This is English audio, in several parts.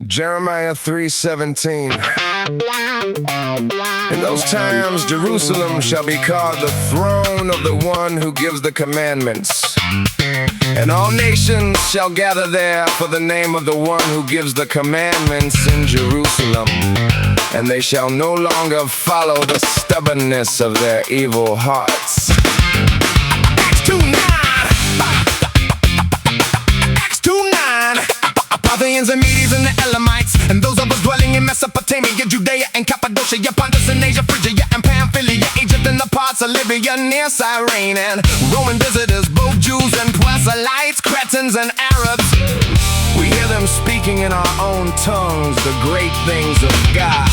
Jeremiah 3:17. In those times Jerusalem shall be called the throne of the one who gives the commandments, and all nations shall gather there for the name of the one who gives the commandments in Jerusalem, and they shall no longer follow the stubbornness of their evil hearts. Acts 2:9. Acts 2:9. Parthians and Medes and the Elamites, and those of us dwelling in Mesopotamia, Judea and Cappadocia, Pontus and Asia, Phrygia and Pamphylia, Egypt and the parts of Libya near Cyrene, and Roman visitors, both Jews and proselytes, Cretans and Arabs. We hear them speaking in our own tongues the great things of God.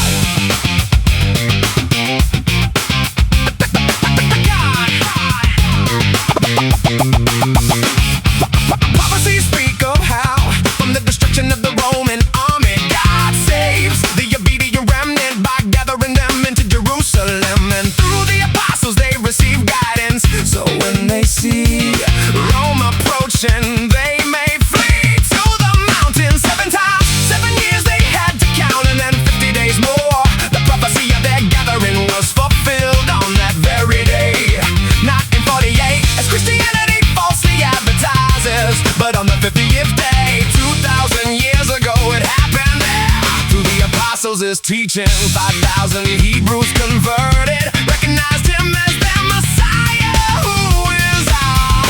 Prophecies speak of how from the destruction of the Roman army, God saves the obedient remnant by gathering them into Jerusalem, and through the apostles they receive guidance. So when they see Rome approaching, they may flee to the mountains. 7 times, 7 years they had to count, and then 50 days more. The prophecy of their gathering was fulfilled on that very day. Not in 48, as Christianity falsely advertises, but on the 50th day, 2,000 years ago it happened there. Through the apostles' teaching, 5,000 Hebrews converted, recognized him as their Messiah, who is our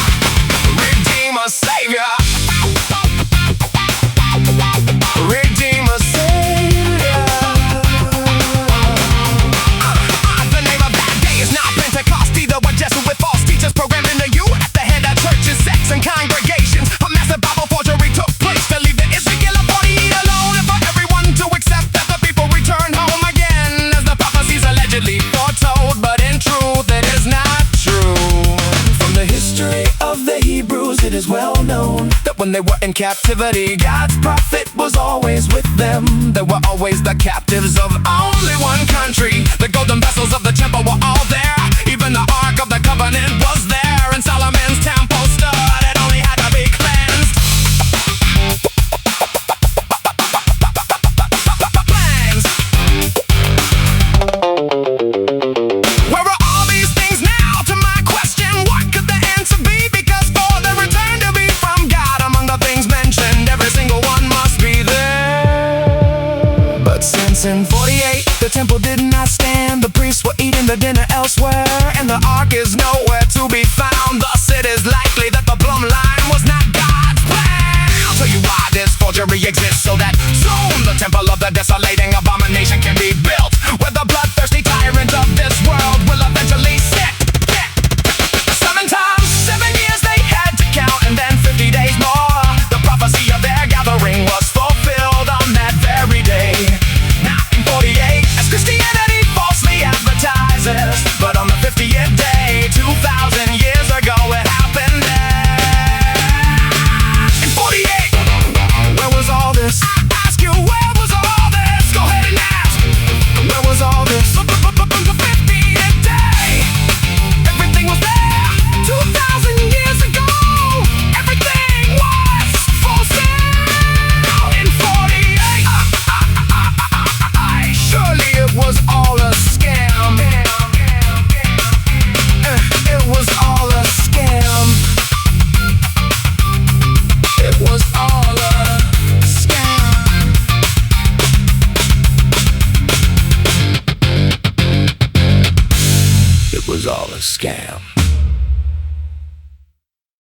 Redeemer, Savior. Redeemer, Savior. The name of that day is not Pentecost, either what Jesuit false teachers programmed into you at the head of churches, sects, and congregations. A massive Bible forgery took place to leave the Ezekiel 48 alone, and for everyone to accept that the people returned home again, as the prophecies allegedly foretold, but in truth it is not true. From the history of the Hebrews it is well known that when they were in captivity, God's prophet was always with them. They were always the captives of only one country. The golden vessels of the temple were all there. Even the Ark of the Covenant was there, and Solomon's temple stood. It only had to be cleansed. Cleansed. Where are all these things now? To my question, what could the answer be? Because for the return to be from God, among the things mentioned, every single one must be there. But since in 48 the temple did not stand, the priests were eating the dinner elsewhere, and the ark is nowhere to be found. Thus it is likely that the plumb line was not God's plan. I'll tell you why this forgery exists, so that soon the temple of the desolating abomination can be built, where the bloodthirsty tyrant of this world will eventually sit. 7 times, 7 years they had to count, and then 50 days more. The prophecy of their gathering was fulfilled on that very day. Not in 48, as Christianity falsely advertises, but on the 50th day, 2,000 years ago it happened there. In 48, where was all this? I ask you, where was all this? Go ahead and ask. Where was all this? The 50th day, everything was there. 2,000 years ago, everything was for sale. In 48, surely it was all a scam. It was all a scam. It was all a scam. It was all a scam.